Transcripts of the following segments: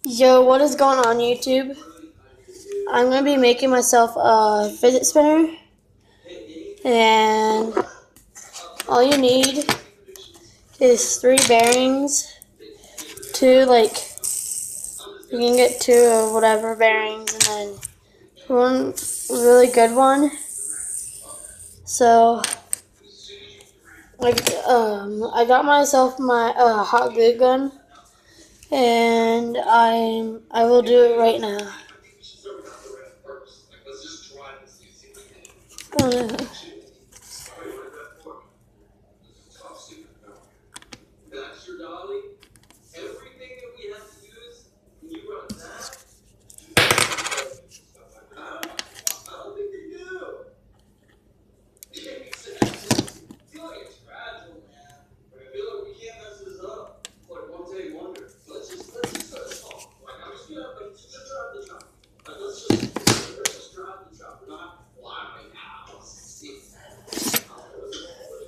Yo, what is going on YouTube? I'm going to be making myself a fidget spinner, and all you need is 3 bearings, 2, you can get 2 or whatever bearings, and then one really good one. So, I got myself my hot glue gun, and I will do it right now.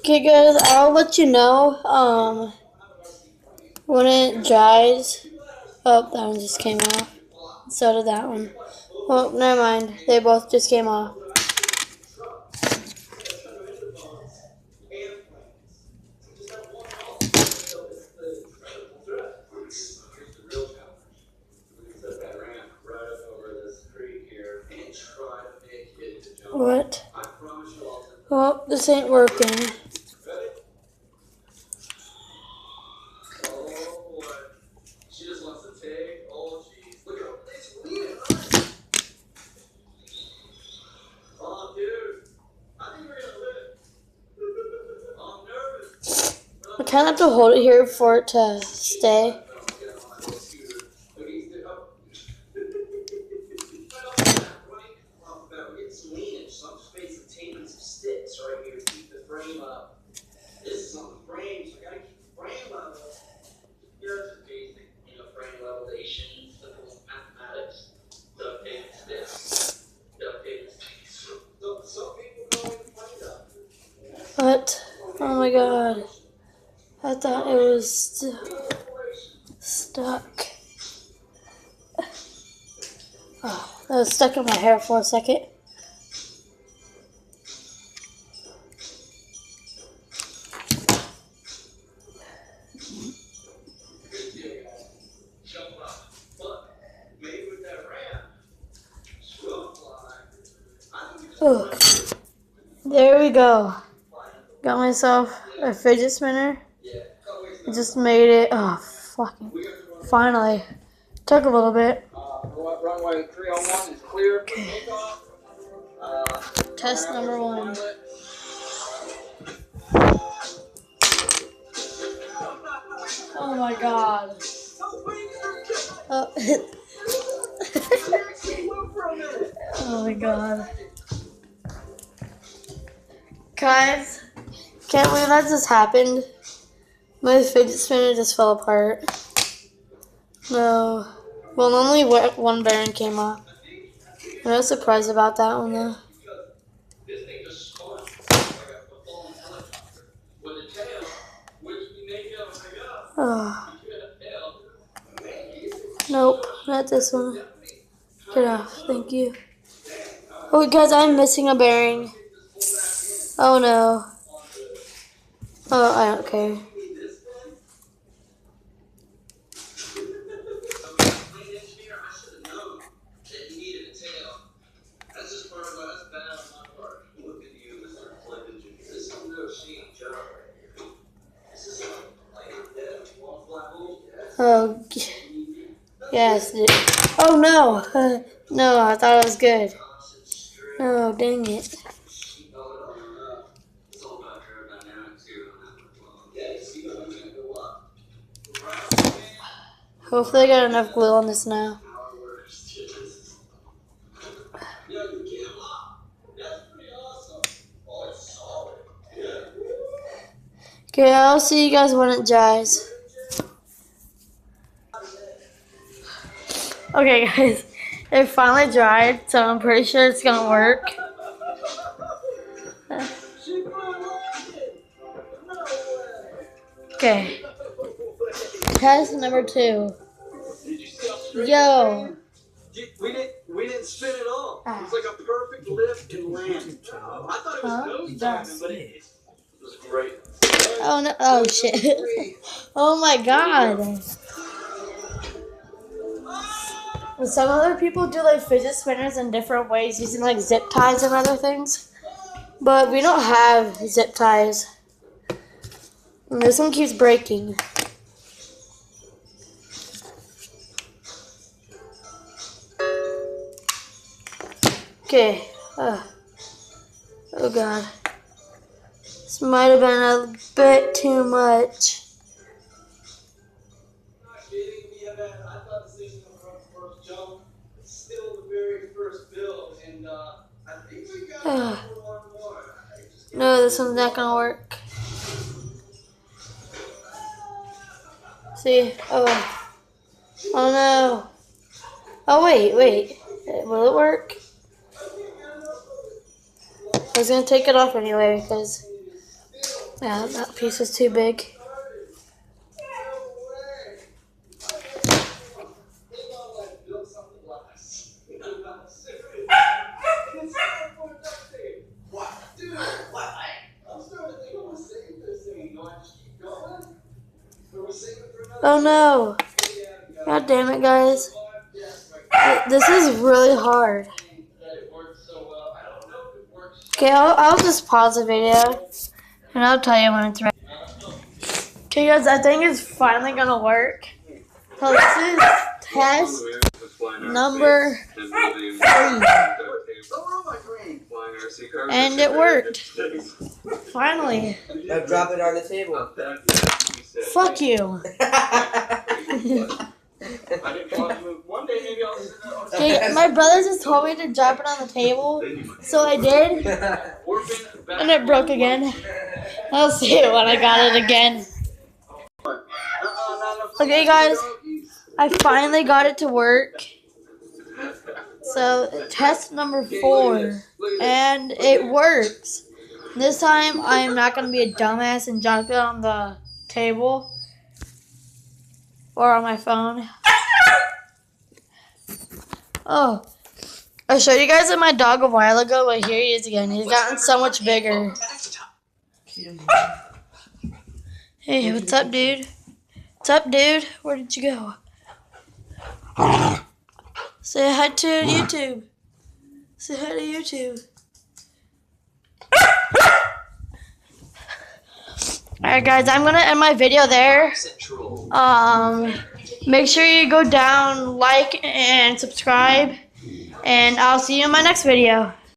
Okay guys, I'll let you know when it dries. Oh, that one just came off. So did that one. Well, never mind. They both just came off. What? Well, this ain't working. I kind of have to hold it here for it to stay. What? Oh my god. I thought it was stuck. Oh, that was stuck in my hair for a second. Oh, there we go. Got myself a fidget spinner. I just made it. Oh, fucking. Finally. Took a little bit. Runway 301 is clear for takeoff. Test number 1. Oh my god. Oh, oh my god. Guys, can't believe that just happened. My fidget spinner just fell apart. No. Well, only one bearing came off. I'm not surprised about that one though. Oh. Nope, not this one. Get off, thank you. Oh, guys, I'm missing a bearing. Oh no. Oh, I don't care. Oh, yes. Oh no. No, I thought it was good. Oh, dang it. Hopefully I got enough glue on this now. Okay, I'll see you guys when it dries. Okay guys, it finally dried, so I'm pretty sure it's gonna work. Okay. Test number 2. Yo. We didn't spin at all. It was like a perfect lift and land. I thought it was nose diving, but it was great. Oh no! Oh shit! Oh my god! Some other people do like fidget spinners in different ways, using like zip ties and other things, but we don't have zip ties. And this one keeps breaking. Okay. Oh god. This might have been a bit too much. No, this one's not gonna work. See? Oh no. Oh wait. Will it work? I was gonna take it off anyway because that piece was too big. Oh no. God damn it, guys. This is really hard. Okay, I'll just pause the video and I'll tell you when it's ready. Okay guys, I think it's finally gonna work. So this is test number 3. And it worked. Finally. Now drop it on the table. Fuck you. Okay, my brother just told me to drop it on the table, so I did, and it broke again. I'll see it when I got it again. Okay guys, I finally got it to work. So, test number 4, and it works. This time, I am not going to be a dumbass and drop it on the table or on my phone. Oh, I showed you guys my dog a while ago, but here he is again. He's gotten so much bigger. Hey, what's up, dude? What's up, dude? Where did you go? Say hi to YouTube. Say hi to YouTube. Alright guys, I'm gonna end my video there. Make sure you go down, like, and subscribe. And I'll see you in my next video.